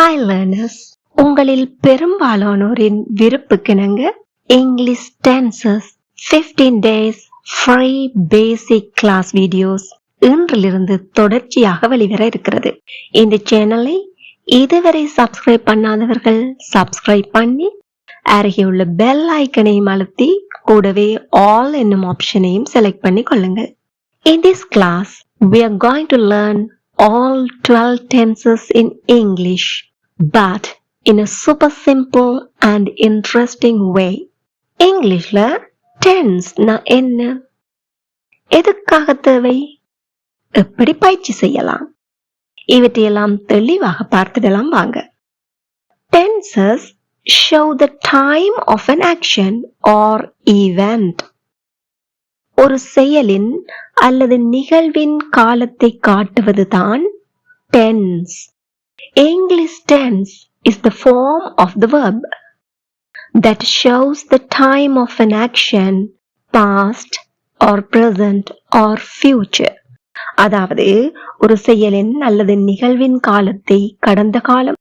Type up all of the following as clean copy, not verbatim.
Hi learners, உங்களில் பெரும்பாலானோரின் விருப்புக்கிணங்க English Tenses 15 days free basic class videos இன்றிலிருந்து தொடர்ச்சியாக வெளிவர இருக்கிறது. இந்த சேனலை இதுவரை சப்ஸ்கிரைப் பண்ணாதவர்கள் சப்ஸ்கிரைப் பண்ணி அருகே உள்ள பெல் ஐக்கனையும் அழுத்தி கூடவே ஆல் என்னும் ஆப்ஷனையும் செலக்ட் பண்ணி கொள்ளுங்கள். In this class, we are going to learn all 12 tenses in English, but in a super simple and interesting way. Englishல tense na என்ன? எதுக்காக தேவை? எப்படி பயிற்சி செய்யலாம்? இவற்றையெல்லாம் தெளிவாக பார்த்திடலாம் வாங்க. Tenses show the time of an action or event. ஒரு செயலின் அல்லது நிகழ்வின் காலத்தை காட்டுவதுதான் tense. English tense is the form of the verb that shows the time of an action, past or present or future. அதாவது ஒரு செயலின் அல்லது நிகழ்வின் காலத்தை கடந்த காலம்,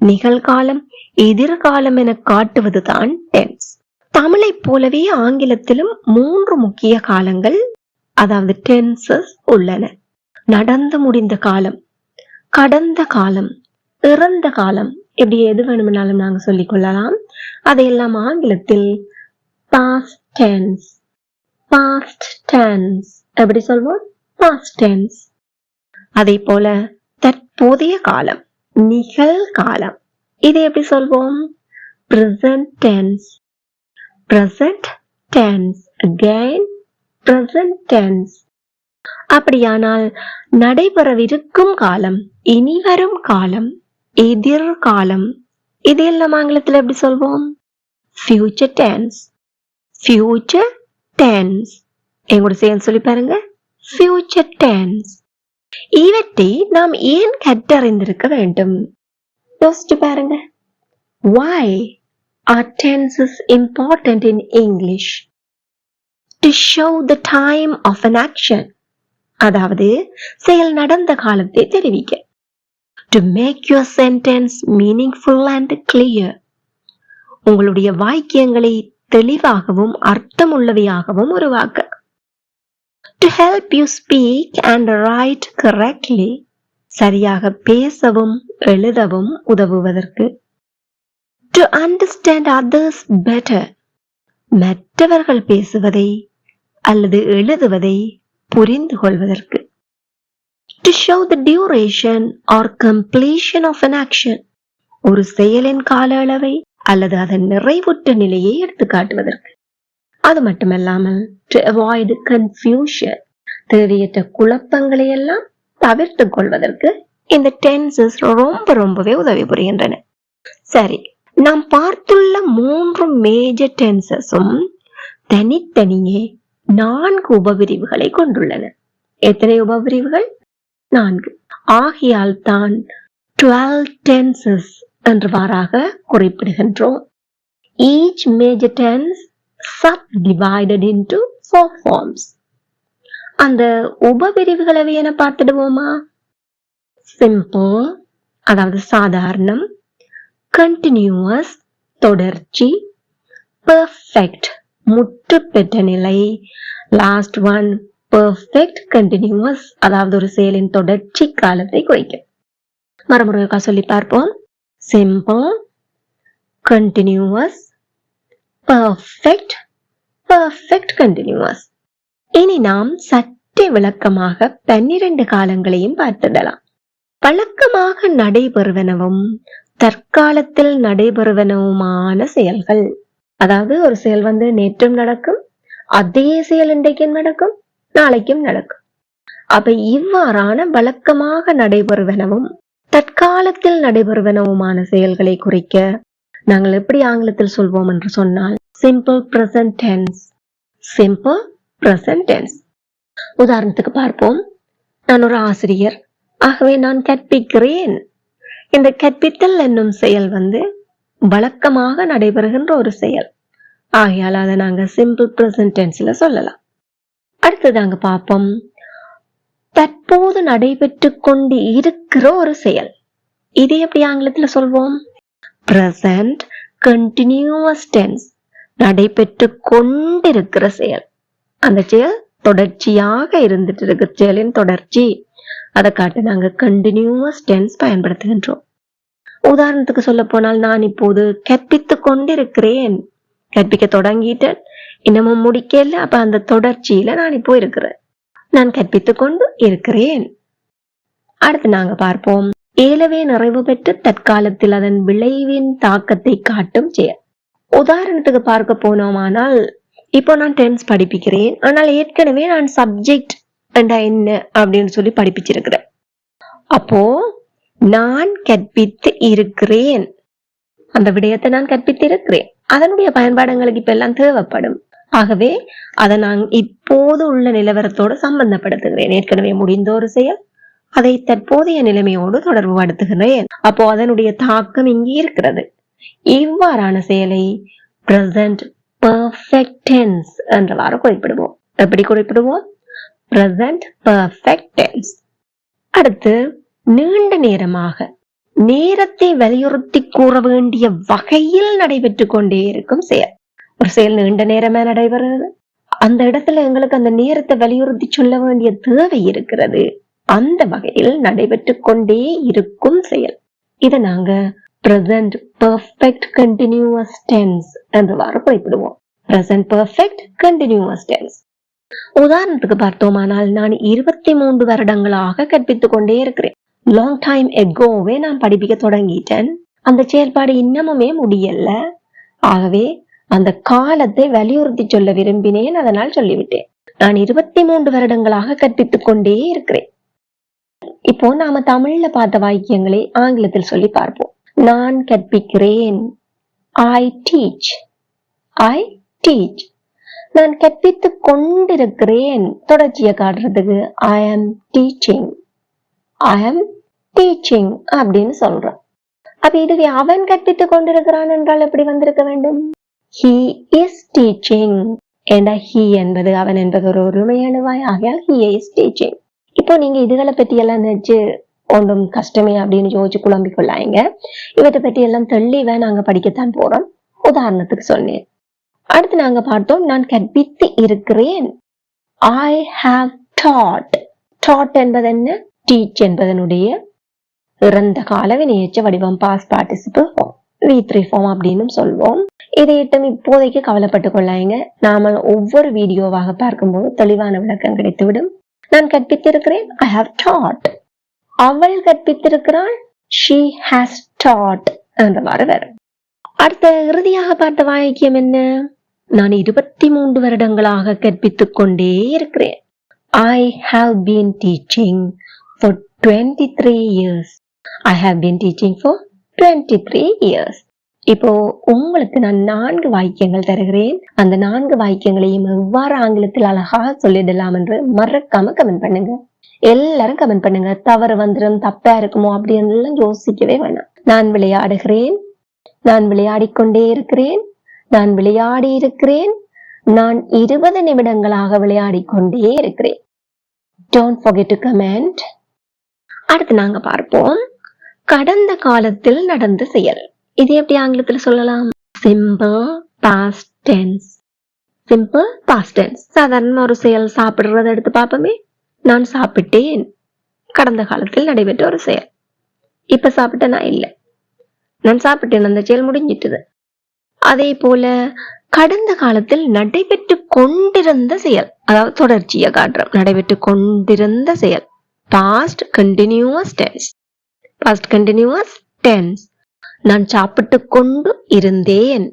நிகழ்காலம், எதிர்காலம் என காட்டுவதுதான் tense. தமிழை போலவே ஆங்கிலத்திலும் 3 முக்கிய காலங்கள் அதாவது tenses உள்ளன. நடந்து முடிந்த காலம், கடந்த காலம், இறந்த காலம், இப்படி எது வேணும்னாலும் நாங்க சொல்லிக் கொள்ளலாம். அதையெல்லாம் ஆங்கிலத்தில் past tense, past tense எப்படி சொல்வோம்? past tense. அதே போல தற்போதைய காலம், நிகழ்காலம், இதை எப்படி சொல்வோம்? present tense, present tense, again present tense. அப்படியானால் நடைபெறவிருக்கும் காலம், இனிவரும் காலம், எதிர்காலம், இதெல்லாம் ஆங்கிலத்தில் எப்படி சொல்வோம்? future tense, future tense. எங்கூட சேர்ந்து சொல்லி பாருங்க, future tense. இவற்றை நாம் ஏன் கற்றறிந்திருக்க வேண்டும்? யோசிச்சு பாருங்க. why are tenses important in English? To show the time of an action. அதாவது செயல் நடந்த காலத்தை தெரிவிக்க. To make your sentence meaningful and clear. உங்களுடைய வாக்கியங்களை தெளிவாகவும் அர்த்தமுள்ளவையாகவும் உருவாக்க. To help you speak and write correctly. சரியாக பேசவும் எழுதவும் உதவுவதற்கு. To understand others better. மற்றவர்கள் பேசுவதை அல்லது எழுதுவதை புரிந்து கொள்வதற்கு. To show the duration or completion of an action. ஒரு செயலின் கால அளவை அல்லது அதன் நிறைவுற்ற நிலையை எடுத்து காட்டுவதற்கு. அது மட்டுமல்லாமல் to avoid confusion. தேவையற்ற குழப்பங்களை எல்லாம் தவிர்த்து கொள்வதற்கு இந்த tenses ரொம்பவே உதவி புரிகின்றன. சரி, நாம் பார்த்துள்ள 3 மேஜர் டென்சஸும் தனித்தனியே 4 உபபிரிவுகளை கொண்டுள்ளன. எத்தனை உபபிரிவுகள்? 4. ஆகையால் தான் 12 tenses என்றவாறாக குறிப்பிடுகின்றோம். Each major tense subdivided into 4 forms. அந்த உபபிரிவுகளை என பார்த்துடுவோமா? சிம்பிள் அதாவது சாதாரணம், continuous தொடர்ச்சி, perfect முற்று பெற்ற நிலை, last one perfect continuous அதாவது ஒரு செயலின் தொடர்ச்சி காலத்தை குறிக்கும். மறுமுறையாக சொல்லி பார்ப்போம். simple, continuous, perfect, perfect continuous. இனி நாம் சற்றே விளக்கமாக 12 காலங்களையும் பார்த்திடலாம். வழக்கமாக நடைபெறுவனவும் தற்காலத்தில் நடைபெறுவனவுமான செயல்கள். அதாவது ஒரு செயல் நேற்றும் நடக்கும், அதே செயல் இன்றைக்கும் நடக்கும், நாளைக்கும் நடக்கும். அப்ப இவ்வாறான வழக்கமாக நடைபெறுவனவும் தற்காலத்தில் நடைபெறுவனவுமான செயல்களை குறிக்க நாங்கள் எப்படி ஆங்கிலத்தில் சொல்வோம் என்று சொன்னால் simple present tense, simple present tense. உதாரணத்துக்கு பார்ப்போம். நான் ஒரு ஆசிரியர், ஆகவே நான் கற்பிக்கிறேன். இந்த கற்பித்தல் என்னும் செயல் வழக்கமாக நடைபெறுகின்ற ஒரு செயல். ஆகையால் அதை நாங்க சிம்பிள் பிரசன்ட் டென்ஸ்ல சொல்லலாம். அடுத்ததாங்க பார்ப்போம். தற்போது நடைபெற்று கொண்டு இருக்கிற ஒரு செயல். இதே எப்படி ஆங்கிலத்துல சொல்வோம்? present continuous tense, நடைபெற்று கொண்டிருக்கிற செயல். அந்த செயல் தொடர்ச்சியாக இருந்துட்டு இருக்கு, செயலின் தொடர்ச்சி. அதை காட்ட நாங்க கண்டினியூவஸ் டென்ஸ் பயன்படுத்துகின்றோம். உதாரணத்துக்கு சொல்ல போனால், நான் இப்போது கற்பித்துக் கொண்டிருக்கிறேன். கற்பிக்க தொடங்கிட்டேன், இன்னமும் முடிக்கல. அப்ப அந்த தொடர்ச்சியில நான் இப்போ இருக்கிறேன். நான் கற்பித்துக் கொண்டு இருக்கிறேன். அடுத்து நாங்க பார்ப்போம், ஏலவே நிறைவு பெற்று தற்காலத்தில் அதன் விளைவின் தாக்கத்தை காட்டும் செயல். உதாரணத்துக்கு பார்க்க போனோமானால், இப்போ நான் டென்ஸ் படிப்பிக்கிறேன், ஆனால் ஏற்கனவே நான் சப்ஜெக்ட் என்ன அப்படின்னு சொல்லி படிப்பிச்சிருக்கிறேன். அப்போ நான் கற்பித்து இருக்கிறேன், அந்த விடயத்தை நான் கற்பித்து இருக்கிறேன், அதனுடைய பயன்பாடுகளுக்கு இப்ப எல்லாம் தேவைப்படும். ஆகவே அதை நான் இப்போது உள்ள நிலவரத்தோடு சம்பந்தப்படுத்துகிறேன். ஏற்கனவே முடிந்த ஒரு செயல், அதை தற்போதைய நிலைமையோடு தொடர்பு படுத்துகிறேன். அப்போ அதனுடைய தாக்கம் இங்கே இருக்கிறது. இவ்வாறான செயலை present perfect tense என்றவாறு குறிப்பிடுவோம். எப்படி குறிப்பிடுவோம்? present perfect tense. அடுத்து, நீண்ட நேரமாக, நேரத்தை வலியுறுத்தி கூற வேண்டிய வகையில் நடைபெற்று கொண்டே இருக்கும் செயல். ஒரு செயல் நீண்ட நேரமா நடைபெறுகிறது, அந்த இடத்துல எங்களுக்கு அந்த நேரத்தை வலியுறுத்தி சொல்ல வேண்டிய தேவை இருக்கிறது, அந்த வகையில் நடைபெற்று கொண்டே இருக்கும் செயல். இதை நாங்க present perfect continuous tense என்றவாறு குறிப்பிடுவோம். present perfect continuous tense. உதாரணத்துக்கு பார்த்தோமானால், நான் 23 வருடங்களாக கற்பித்துக் கொண்டே இருக்கிறேன். லாங் டைம் எகோவே நான் படிப்பிக்க தொடங்கிட்டேன், அந்த செயல்பாடு இன்னமுமே முடியல. ஆகவே அந்த காலத்தை வலியுறுத்தி சொல்ல விரும்பினேன், அதனால் சொல்லிவிட்டேன். நான் 23 வருடங்களாக கற்பித்துக் கொண்டே இருக்கிறேன். இப்போ நாம தமிழ்ல பார்த்த வாக்கியங்களை ஆங்கிலத்தில் சொல்லி பார்ப்போம். நான் கற்பிக்கிறேன், I teach. I teach. நான் கற்பித்துக் கொண்டிருக்கிறேன், தொடர்ச்சியை காட்டுறதுக்கு I am teaching. I am teaching அப்படின்னு சொல்றோம். அப்ப இதுவே அவன் கற்பித்துக் கொண்டிருக்கிறான் என்றால் எப்படி வந்திருக்க வேண்டும்? He is teaching. and he என்பது அவன் என்பது ஒரு ஒருமையானவாய், ஆகையால் he is teaching. இப்போ நீங்க இதுகளை பற்றி எல்லாம் நினைச்சு ஒன்றும் கஷ்டமே அப்படின்னு யோசிச்சு குழம்பிக் கொள்ளாங்க. இவற்றை பற்றி எல்லாம் தெளிவா நாங்க படிக்கத்தான் போறோம். உதாரணத்துக்கு சொன்னேன். அடுத்து நாங்க பார்த்தோம், நான் கற்பித்து இருக்கிறேன், I have taught. taught என்பது என்ன? teach என்பதனுடைய இறந்த கால வினையெச்ச வடிவம், past participle form, V3 form அப்படின்னு சொல்வோம். இதையிட்டும் இப்போதைக்கு கவலைப்பட்டுக் கொள்ளாங்க, நாம ஒவ்வொரு வீடியோவாக பார்க்கும்போது தெளிவான விளக்கம் கிடைத்துவிடும். நான் கற்பித்திருக்கிறேன், I have taught. அவள் கற்பித்திருக்கிறாள், she has taught என்றவாறு வரும். அடுத்த இறுதியாக பார்த்த வாக்கியம் என்ன? நான் 23 வருடங்களாக கற்பித்துக் கொண்டே இருக்கிறேன், I have been teaching for 23 years. I have been teaching for 23 years. இப்போ உங்களுக்கு நான் 4 வாக்கியங்கள் தருகிறேன். அந்த 4 வாக்கியங்களையும் எவ்வாறு ஆங்கிலத்தில் அழகாக சொல்லிடலாம் என்று மறக்காம கமெண்ட் பண்ணுங்க. எல்லாரும் கமெண்ட் பண்ணுங்க. தவறு வந்துடும், தப்பா இருக்குமோ அப்படின்னு யோசிக்கவே வேணாம். நான் விளையாடுகிறேன், நான் விளையாடிக்கொண்டே இருக்கிறேன், நான் விளையாடி இருக்கிறேன், நான் 20 நிமிடங்களாக விளையாடிக்கொண்டே இருக்கிறேன். Don't forget to comment. அடுத்து நாங்க பார்ப்போம், கடந்த காலத்தில் நடந்த செயல். இது எப்படி ஆங்கிலத்தில் சொல்லலாம்? Simple past tense. Simple past tense. சாதாரண ஒரு செயல், சாப்பிடுறத எடுத்து பார்ப்போமே. நான் சாப்பிட்டேன், கடந்த காலத்தில் நடைபெற்ற ஒரு செயல். இப்ப சாப்பிட்டேனா? இல்லை, நான் சாப்பிட்டேன், அந்த செயல் முடிஞ்சிட்டது. அதே போல கடந்த காலத்தில் நடைபெற்று கொண்டிருந்த செயல், அதாவது தொடர்ச்சியை காட்டுறோம், நடைபெற்று கொண்டிருந்த செயல், past continuous tense. Past continuous tense. நான் சாப்பிட்டு கொண்டு இருந்தேன்,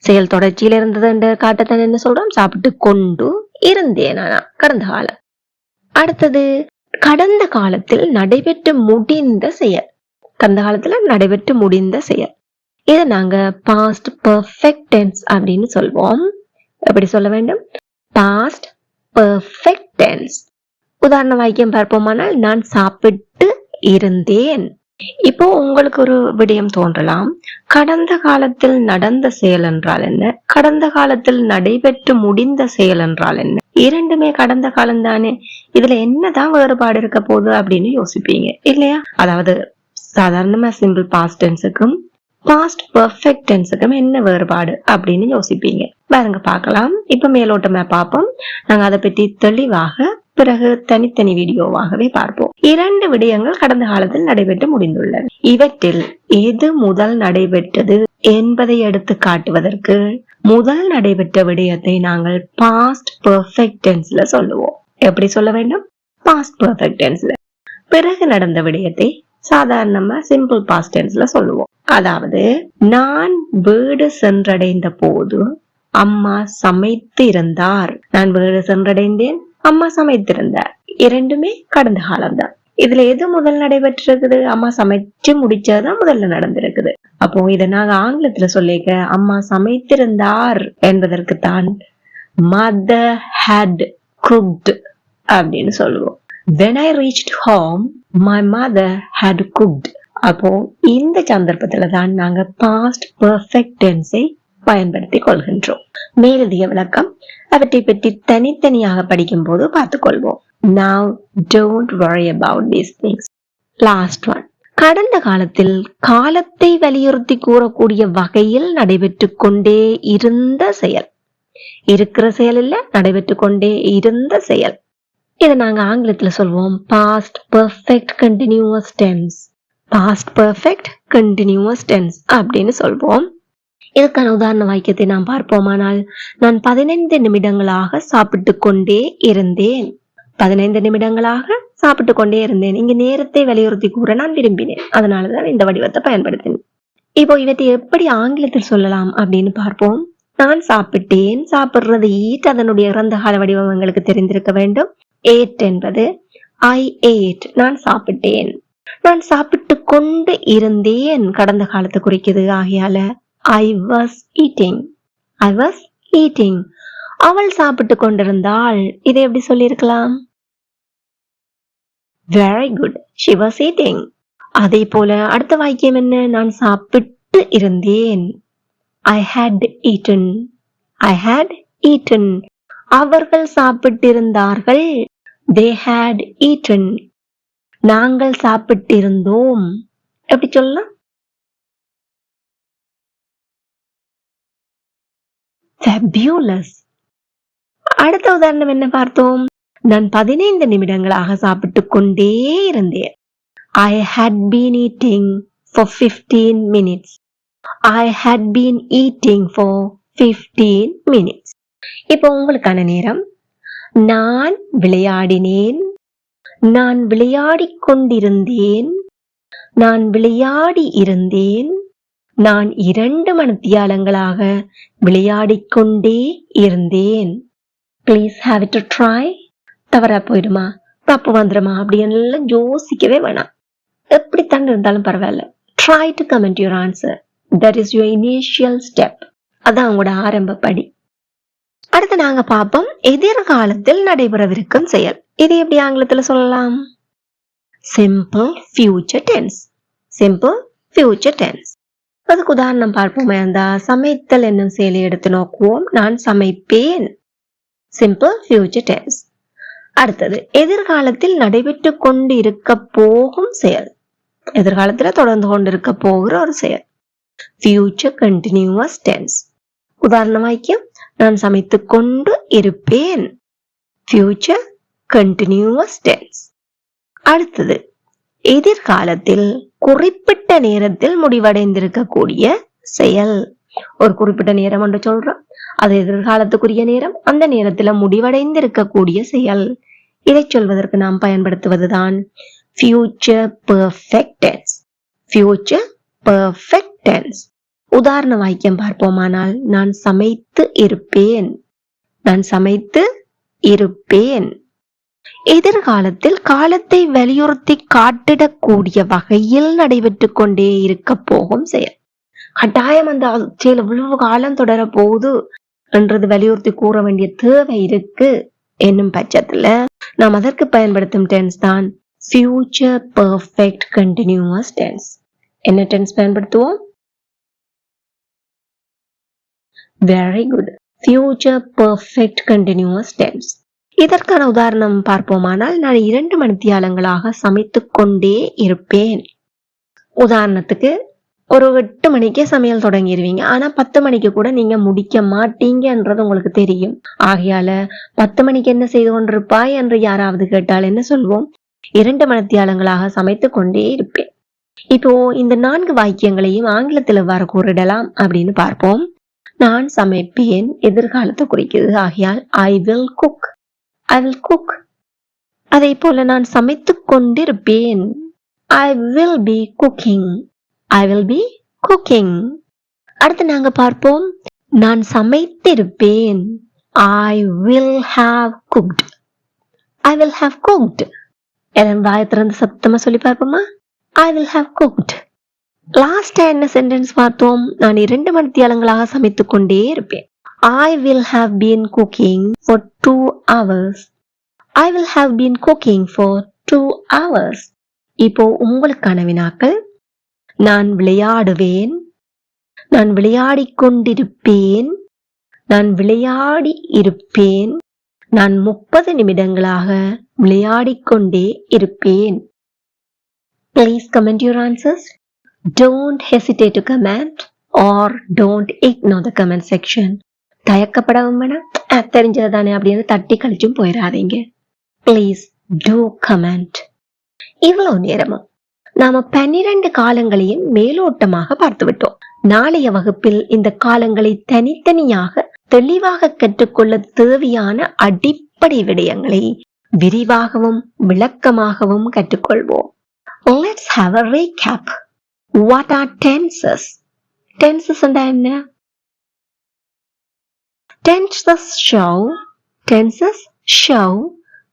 செயல் தொடர்ச்சியில் இருந்தது என்று காட்டத்தான் என்ன சொல்றோம்? சாப்பிட்டு கொண்டு இருந்தேன், கடந்த காலம். அடுத்தது கடந்த காலத்தில் நடைபெற்று முடிந்த செயல். கடந்த காலத்துல நடைபெற்று முடிந்த செயல், இதை நாங்க பாஸ்ட் பெர்ஃபெக்ட் டென்ஸ் அப்படின்னு சொல்வோம். எப்படி சொல்ல வேண்டும்? Past perfect tense. உதாரண வாக்கியம் பார்ப்போமானால், நான் சாப்பிட்டு இருந்தேன். இப்போ உங்களுக்கு ஒரு விடயம் தோன்றலாம், கடந்த காலத்தில் நடந்த செயல் என்றால் என்ன, கடந்த காலத்தில் நடைபெற்று முடிந்த செயல் என்றால் என்ன? இரண்டுமே கடந்த காலம் தானே, இதுல என்னதான் வேறுபாடு இருக்க போகுது அப்படின்னு யோசிப்பீங்க இல்லையா? அதாவது சாதாரணமா சிம்பிள் பாஸ்ட் டென்ஸுக்கும் பாஸ்ட் பெர்ஃபெக்ட் டென்ஸுக்கும் என்ன வேறுபாடு அப்படின்னு யோசிப்பீங்க. பாருங்க பார்க்கலாம். இப்ப மேலோட்டமா பார்ப்போம். நாங்க அதை பற்றி தெளிவாக பிறகு தனித்தனி வீடியோவாகவே பார்ப்போம். 2 விடயங்கள் கடந்த காலத்தில் நடைபெற்று முடிந்துள்ளன. இவற்றில் எது முதல் நடைபெற்றது என்பதை எடுத்து காட்டுவதற்கு முதல் நடைபெற்ற விடயத்தை நாங்கள் பாஸ்ட் பெர்ஃபெக்ட் டென்ஸ்ல சொல்லுவோம். எப்படி சொல்ல வேண்டும்? பாஸ்ட் பெர்ஃபெக்ட் டென்ஸ்ல. பிறகு நடந்த விடயத்தை சாதாரணமா சிம்பிள் பாஸ்ட் டென்ஸ்ல சொல்லுவோம். அதாவது நான் வீடு சென்றடைந்த போது அம்மா சமைத்து இருந்தார். நான் வீடு சென்றடைந்தேன், அம்மா சமைத்திருந்தார். இரண்டுமே கடந்த காலம்தான். இதுல எது முதல் நடைபெற்றிருக்குது? அம்மா சமைச்சு முடிச்சதுதான் முதல்ல நடந்திருக்குது. அப்போ இதை நாங்க ஆங்கிலத்துல சொல்லிக்க அம்மா சமைத்திருந்தார் என்பதற்கு தான் mother had cooked அப்படின்னு சொல்லுவோம். When I reached home, my mother had cooked. அப்போ இந்த சந்தர்ப்பத்துல தான் நாங்க பாஸ்ட் பெர்ஃபெக்ட் டென்ஸை பயன்படுத்திக் கொள்கின்றோம். மேலதிக விளக்கம் அவற்றை பற்றி தனித்தனியாக படிக்கும் போது பார்த்துக் கொள்வோம். Now don't worry about these things. Last one. கடந்த காலத்தில் காலத்தை வலியுறுத்தி கூறக்கூடிய வகையில் நடைபெற்று கொண்டே இருந்த செயல். இருக்கிற செயல் இல்ல, நடைபெற்று கொண்டே இருந்த செயல். இதை நாங்க ஆங்கிலத்துல சொல்வோம் past perfect continuous tense. Past perfect continuous tense அப்படின்னு சொல்வோம். இதுக்கான உதாரண வாக்கியத்தை நாம் பார்ப்போமானால், நான் 15 நிமிடங்களாக சாப்பிட்டு கொண்டே இருந்தேன். 15 நிமிடங்களாக சாப்பிட்டு கொண்டே இருந்தேன். இங்க நேரத்தை வலியுறுத்தி கூற நான் விரும்பினேன், அதனாலதான் இந்த வடிவத்தை பயன்படுத்தினேன். இப்போ இவற்றை எப்படி ஆங்கிலத்தில் சொல்லலாம் அப்படின்னு பார்ப்போம். நான் சாப்பிட்டேன். சாப்பிடுறது ஈட், அதனுடைய இறந்த கால வடிவம் எங்களுக்கு தெரிந்திருக்க வேண்டும். ate என்பது I ate, நான் சாப்பிட்டேன். நான் சாப்பிட்டு கொண்டு இருந்தேன் கடந்த காலத்தை குறிக்குது. ஆகையால I was eating. I was eating. அவள் சாப்பிட்டு கொண்டிருந்தாள். இதை எப்படி சொல்லியிருக்கலாம்? Very good. She was eating. அதே போல அடுத்த வாக்கியம் என்ன? நான் சாப்பிட்டு இருந்தேன். I had eaten. I had eaten. அவர்கள் சாப்பிட்டிருந்தார்கள். They had eaten. நாங்கள் சாப்பிட்டிருந்தோம். எப்படி சொல்லலாம்? Fabulous. அடுத்த உதாரணம் என்ன பார்த்தோம்? நான் 15 நிமிடங்களாக சாப்பிட்டு கொண்டே இருந்தேன். I had been eating for 15 minutes. I had been eating for 15 minutes. இப்போ உங்களுக்கான நேரம். நான் விளையாடினேன். நான் விளையாடிக் கொண்டிருந்தேன். நான் விளையாடி இருந்தேன். நான் 2 மணித்தியாலங்களாக விளையாடிக் கொண்டே இருந்தேன். Please have it to try. தவறா போயிடுமா, தப்பு வந்துடுமா அப்படி எல்லாம் யோசிக்கவே வேணாம். எப்படித்தான் இருந்தாலும் பரவாயில்ல. Try to comment your answer. That is your initial step. அதான் உங்களோட ஆரம்ப படி. அடுத்து நாங்க பார்ப்போம் எதிர்காலத்தில் நடைபெறவிருக்கும் செயல். இதை எப்படி ஆங்கிலத்துல சொல்லலாம்? Simple future tense. Simple future tense. அதுக்கு உதாரணம் பார்ப்போமே, அந்த சமைத்தல் என்னும் செயலை எடுத்து நோக்குவோம். நான் சமைப்பேன். Simple future tense. அடுத்தது எதிர்காலத்தில் நடைபெற்று கொண்டு இருக்க போகும் செயல். எதிர்காலத்துல தொடர்ந்து கொண்டிருக்க போகிற ஒரு செயல். Future continuous tense. உதாரண வாக்கியம், நான் சமைத்துக் கொண்டு இருப்பேன். Future continuous tense. அடுத்தது எதிர்காலத்தில் குறிப்பிட்ட நேரத்தில் முடிவடைந்திருக்கக்கூடிய செயல். ஒரு குறிப்பிட்ட நேரம் என்று சொல்றோம், அது எதிர்காலத்துக்குரிய நேரம். அந்த நேரத்துல முடிவடைந்திருக்கக்கூடிய செயல். இதை சொல்வதற்கு நாம் பயன்படுத்துவதுதான் future perfect tense. Future perfect tense. உதாரண வாக்கியம் பார்ப்போமானால், நான் சமைத்து இருப்பேன். நான் சமைத்து இருப்பேன். எதிர்காலத்தில் காலத்தை வலியுறுத்தி காட்டிடக்கூடிய வகையில் நடைபெற்று கொண்டே இருக்க போகும் செயல். கட்டாயம் அந்த செயல் எவ்வளவு காலம் தொடர போகுது என்றது வலியுறுத்தி கூற வேண்டிய தேவை இருக்கு என்னும் பட்சத்துல நாம் அதற்கு பயன்படுத்தும் டென்ஸ் தான் ஃபியூச்சர் பெர்ஃபெக்ட் கண்டினியூவஸ் டென்ஸ். என்ன டென்ஸ் பயன்படுத்துவோம்? Very good. Future perfect continuous tense. இதற்கான உதாரணம் பார்ப்போமானால், நான் 2 மணித்தியாலங்களாக சமைத்துக் கொண்டே இருப்பேன். உதாரணத்துக்கு ஒரு 8 மணிக்கே சமையல் தொடங்கிடுவீங்க. ஆனா 10 மணிக்கு கூட நீங்க முடிக்க மாட்டீங்கன்றது உங்களுக்கு தெரியும். ஆகையால 10 மணிக்கு என்ன செய்து கொண்டிருப்பாய் என்று யாராவது கேட்டால் என்ன சொல்வோம்? 2 மணித்தியாலங்களாக சமைத்துக் கொண்டே இருப்பேன். இப்போ இந்த 4 வாக்கியங்களையும் ஆங்கிலத்தில் எவ்வாறு கூறிடலாம் அப்படின்னு பார்ப்போம். நான் சமைப்பேன் எதிர்காலத்தை குறிக்கிறது. ஆகையால் I will cook. I will cook. அதே போல நான் சமைத்துக் கொண்டிருப்பேன். I will be cooking. I will be cooking. அடுத்து நாங்க பார்ப்போம். நான் சமைத்திருப்பேன். I will have cooked. I will have cooked. எதன் வாயை திறந்து சத்தமா சொல்லி பார்ப்போமா? I will have cooked. லாஸ்டா என்ன சென்டென்ஸ் பார்த்தோம்? நான் 2 மணித்தியாலங்களாக சமைத்துக் கொண்டே இருப்பேன். I will have been cooking for 2 hours. I will have been cooking for 2 hours. இப்போ உங்களுக்கான வினாக்கள். நான் விளையாடுவேன். நான் விளையாடிக் கொண்டிருப்பேன். நான் விளையாடி இருப்பேன். நான் 30 நிமிடங்களாக விளையாடிக் கொண்டே இருப்பேன். Please comment your answers. Don't hesitate to comment or don't ignore the comment section. தயக்கப்படவும் வேணாம், தெரிஞ்சதுதானே அப்படின்னு தட்டி கழிச்சும் போயிடாதீங்க. Please do comment. இவ்வளவு நேரமும் நாம 12 காலங்களையும் மேலோட்டமாக பார்த்துவிட்டோம். நாளைய வகுப்பில் இந்த காலங்களை தனித்தனியாக தெளிவாக கற்றுக்கொள்ள தேவையான அடிப்படை விடயங்களை விரிவாகவும் விளக்கமாகவும் கற்றுக்கொள்வோம். Let's have a recap. What are tenses? Tenses and என்ன? Tenses show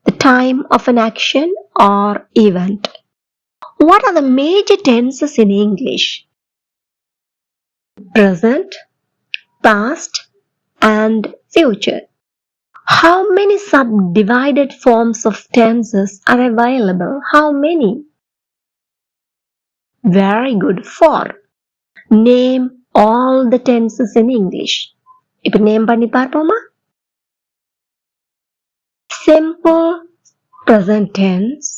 the time of an action or event. What are the major tenses in English? Present, past, and future. How many subdivided forms of tenses are available? How many? Very good. 4. Name all the tenses in English. இப்ப name பண்ணி பார்ப்போமா? Simple present tense,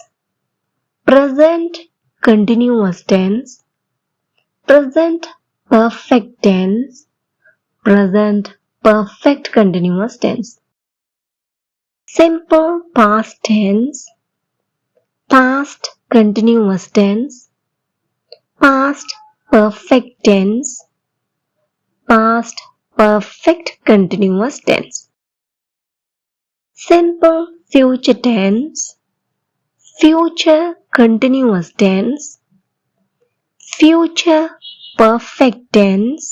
present continuous tense, present perfect tense, present perfect continuous tense. Simple past tense, past continuous tense, past perfect tense, past perfect continuous tense. Simple future tense, future continuous tense, future perfect tense,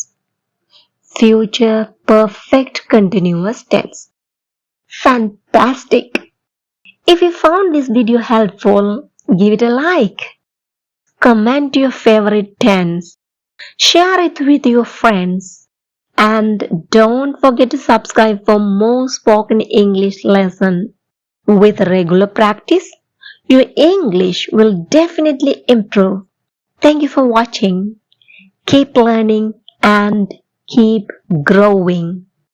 future perfect continuous tense. Fantastic! If you found this video helpful, give it a like. Comment your favorite tense. Share it with your friends. And don't forget to subscribe for more spoken English lesson. With regular practice, your English will definitely improve. Thank you for watching. Keep learning and keep growing.